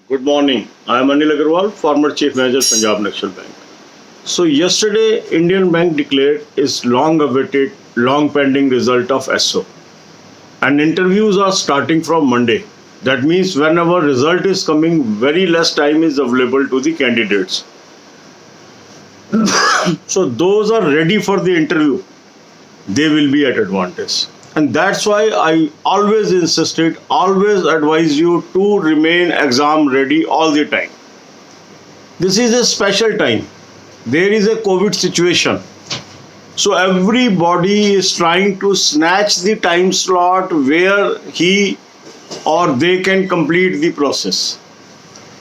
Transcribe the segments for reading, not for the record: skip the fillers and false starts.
Good morning. I am Anil Agarwal, former Chief Manager, Punjab National Bank. So yesterday, Indian Bank declared its long-awaited, long-pending result of SO, and interviews are starting from Monday. That means whenever result is coming, very less time is available to the candidates. So those are ready for the interview, they will be at advantage. And that's why I always insisted, always advise you to remain exam ready all the time. This is a special time. There is a COVID situation. So everybody is trying to snatch the time slot where he or they can complete the process.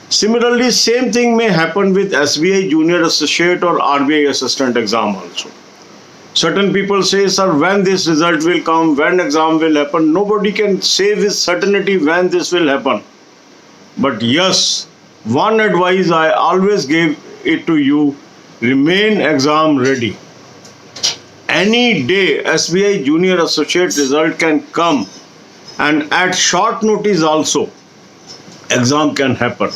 Similarly, same thing may happen with SBI Junior Associate or RBI Assistant exam also. Certain people say, sir, when this result will come, when exam will happen. Nobody can say with certainty when this will happen. But yes, one advice I always gave it to you, remain exam ready. Any day SBI Junior Associate result can come, and at short notice also exam can happen.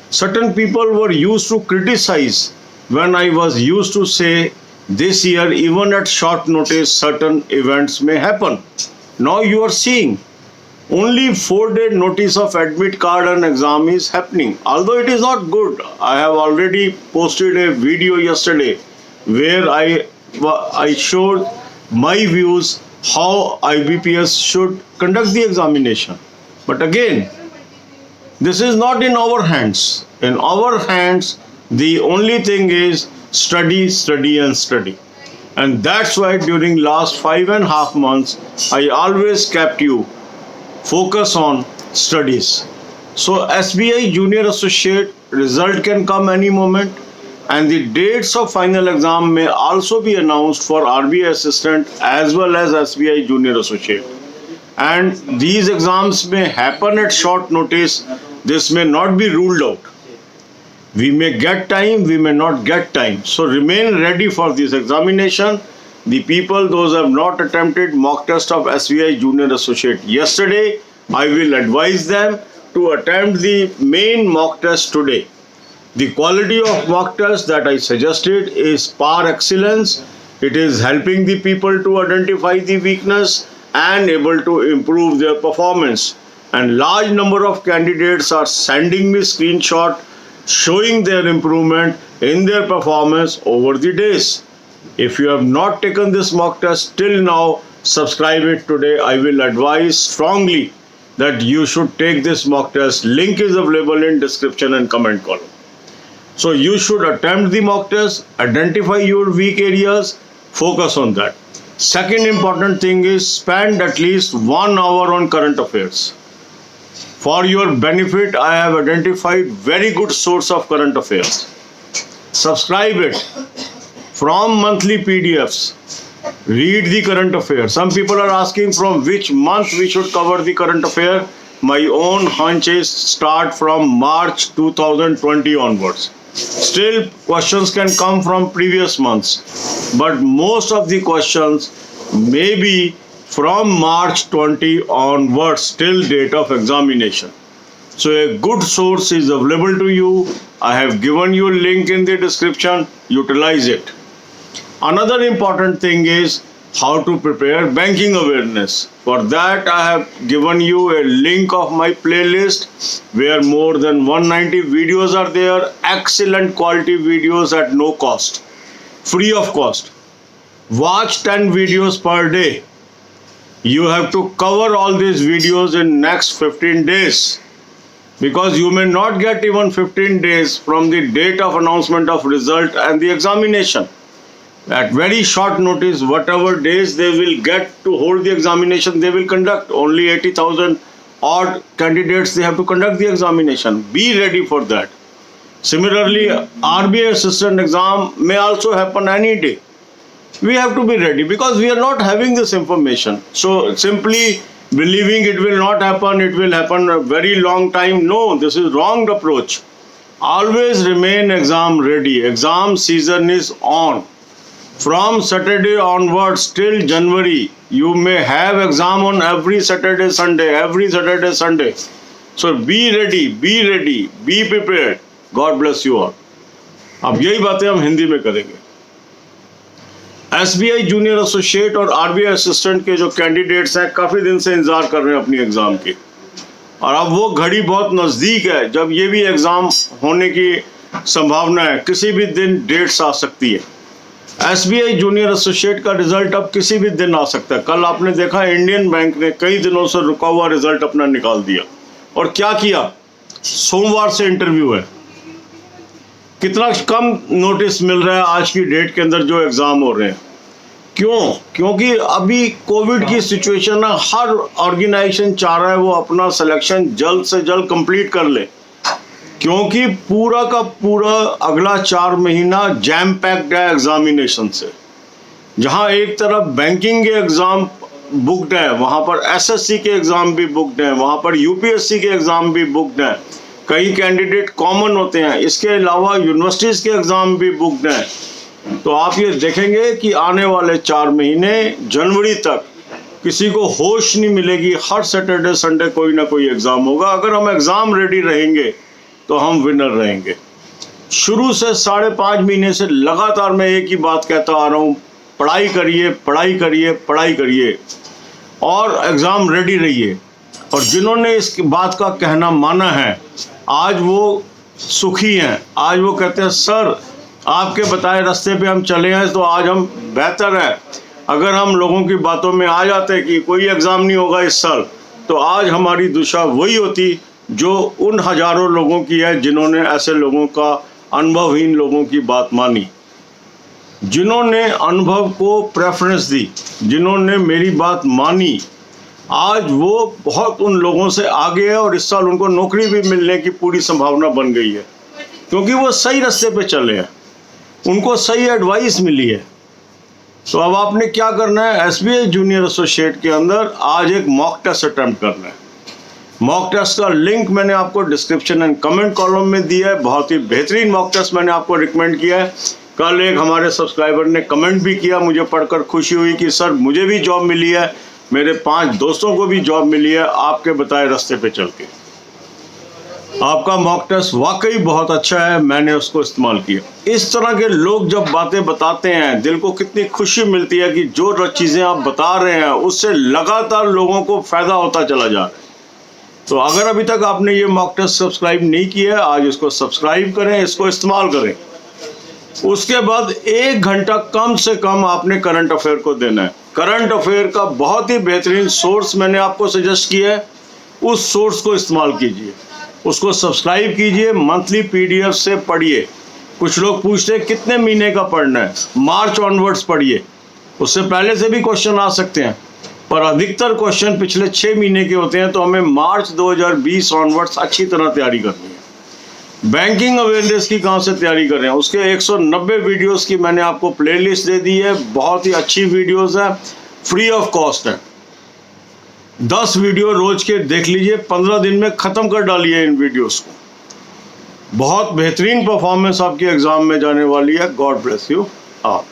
Certain people were used to criticize when I was used to say this year even at short notice certain events may happen. Now you are seeing only 4-day notice of admit card and exam is happening. Although it is not good, I have already posted a video yesterday where I showed my views how IBPS should conduct the examination. But again, this is not in our hands. In our hands, the only thing is study, study and study. And that's why during last 5.5 months, I always kept you focus on studies. So SBI Junior Associate result can come any moment, and the dates of final exam may also be announced for RBI Assistant as well as SBI Junior Associate. And these exams may happen at short notice. This may not be ruled out. We may get time, we may not get time. So remain ready for this examination. The people, those who have not attempted mock test of SBI Junior Associate yesterday, I will advise them to attempt the main mock test today. The quality of mock test that I suggested is par excellence. It is helping the people to identify the weakness and able to improve their performance. And large number of candidates are sending me screenshot showing their improvement in their performance over the days. If you have not taken this mock test till now, subscribe it today. I will advise strongly that you should take this mock test. Link is available in description and comment column. So you should attempt the mock test, identify your weak areas, focus on that. Second important thing is spend at least 1 hour on current affairs. For your benefit, I have identified very good source of current affairs. Subscribe it. From monthly PDFs, read the current affairs. Some people are asking from which month we should cover the current affair. My own hunch is start from March 2020 onwards. Still, questions can come from previous months, but most of the questions may be from March 20 onwards till date of examination. So a good source is available to you. I have given you a link in the description. Utilize it. Another important thing is how to prepare banking awareness. For that, I have given you a link of my playlist where more than 190 videos are there. Excellent quality videos at no cost, free of cost. Watch 10 videos per day. You have to cover all these videos in next 15 days, because you may not get even 15 days from the date of announcement of result and the examination. At very short notice, whatever days they will get to hold the examination, they will conduct. Only 80,000 odd candidates, they have to conduct the examination. Be ready for that. Similarly, RBI Assistant exam may also happen any day. We have to be ready because we are not having this information. So simply believing it will not happen, it will happen a very long time. No, this is wrong approach. Always remain exam ready. Exam season is on. From Saturday onwards till January, you may have exam on every Saturday, Sunday. So be ready, be prepared. God bless you all. अब यही बातें हम हिंदी में करेंगे। SBI junior associate और RBI assistant के जो candidates हैं काफ़ी दिन से इंतज़ार कर रहे हैं अपनी एग्ज़ाम की, और अब वो घड़ी बहुत नज़दीक है जब ये भी एग्ज़ाम होने की संभावना है। किसी भी दिन डेट्स आ सकती है। SBI जूनियर एसोसिएट का रिजल्ट अब किसी भी दिन आ सकता है। कल आपने देखा इंडियन बैंक ने कई दिनों से रुका हुआ रिजल्ट अपना निकाल दिया, और क्या किया, सोमवार से इंटरव्यू है। कितना कम नोटिस मिल रहा है आज की डेट के अंदर जो एग्ज़ाम हो रहे हैं। क्यों? क्योंकि अभी कोविड की सिचुएशन है, हर ऑर्गेनाइजेशन चाह रहा है वो अपना सिलेक्शन जल्द से जल्द कंप्लीट कर ले, क्योंकि पूरा का पूरा अगला 4 महीना जैम पैक्ड है एग्जामिनेशन से। जहां एक तरफ बैंकिंग के एग्ज़ाम बुकड है, वहां पर SSC के एग्ज़ाम भी बुकड हैं, वहां पर UPSC के एग्ज़ाम भी बुकड हैं। कई कैंडिडेट कॉमन होते हैं, इसके अलावा यूनिवर्सिटीज़ के एग्ज़ाम भी बुकड हैं। तो आप ये देखेंगे कि आने वाले 4 महीने जनवरी तक किसी को होश नहीं मिलेगी। हर सैटरडे संडे कोई ना कोई एग्ज़ाम होगा। अगर हम एग्ज़ाम रेडी रहेंगे तो हम विनर रहेंगे। शुरू से 5.5 महीने से लगातार मैं एक ही बात कहता आ रहा हूँ, पढ़ाई करिए, पढ़ाई करिए, पढ़ाई करिए और एग्ज़ाम रेडी रहिए। और जिन्होंने इस बात का कहना माना है आज वो सुखी हैं। आज वो कहते हैं सर आपके बताए रास्ते पे हम चले हैं तो आज हम बेहतर है। अगर हम लोगों की बातों में आ जाते कि कोई एग्ज़ाम नहीं होगा इस साल, तो आज हमारी दिशा वही होती जो उन हज़ारों लोगों की है जिन्होंने ऐसे लोगों का, अनुभवहीन लोगों की बात मानी, जिन्होंने अनुभव को प्रेफरेंस दी, जिन्होंने मेरी बात मानी। आज वो बहुत उन लोगों से आगे है और इस साल उनको नौकरी भी मिलने की पूरी संभावना बन गई है, क्योंकि वो सही रास्ते पे चले हैं, उनको सही एडवाइस मिली है। तो अब आपने क्या करना है, SBI जूनियर एसोसिएट के अंदर आज एक मॉक टेस्ट अटेम्प्ट करना है। मॉक टेस्ट का लिंक मैंने आपको डिस्क्रिप्शन एंड कमेंट कॉलम में दिया है। बहुत ही बेहतरीन मॉक टेस्ट मैंने आपको रिकमेंड किया है। कल एक हमारे सब्सक्राइबर ने कमेंट भी किया, मुझे पढ़कर खुशी हुई कि सर मुझे भी जॉब मिली है, मेरे 5 दोस्तों को भी जॉब मिली है आपके बताए रास्ते पे चल के। आपका मॉक टेस्ट वाकई बहुत अच्छा है, मैंने उसको इस्तेमाल किया। इस तरह के लोग जब बातें बताते हैं दिल को कितनी खुशी मिलती है कि जो चीज़ें आप बता रहे हैं उससे लगातार लोगों को फ़ायदा होता चला जा रहा है। तो अगर अभी तक आपने ये मॉक टेस्ट सब्सक्राइब नहीं किया है, आज इसको सब्सक्राइब करें, इसको इस्तेमाल करें। उसके बाद 1 घंटा कम से कम आपने करंट अफेयर को देना है। करंट अफेयर का बहुत ही बेहतरीन सोर्स मैंने आपको सजेस्ट किया है, उस सोर्स को इस्तेमाल कीजिए, उसको सब्सक्राइब कीजिए, मंथली PDF से पढ़िए। कुछ लोग पूछते हैं कितने महीने का पढ़ना है, मार्च ऑनवर्ड्स पढ़िए, उससे पहले से भी क्वेश्चन आ सकते हैं, पर अधिकतर क्वेश्चन पिछले 6 महीने के होते हैं। तो हमें मार्च 2020 ऑनवर्ड्स अच्छी तरह तैयारी करनी है। बैंकिंग अवेयरनेस की कहाँ से तैयारी कर रहे हैं, उसके 190 वीडियोस की मैंने आपको प्लेलिस्ट दे दी है। बहुत ही अच्छी वीडियोस है, फ्री ऑफ कॉस्ट है। 10 वीडियो रोज के देख लीजिए, 15 दिन में ख़त्म कर डालिए इन वीडियोस को। बहुत बेहतरीन परफॉर्मेंस आपकी एग्ज़ाम में जाने वाली है। God bless you all.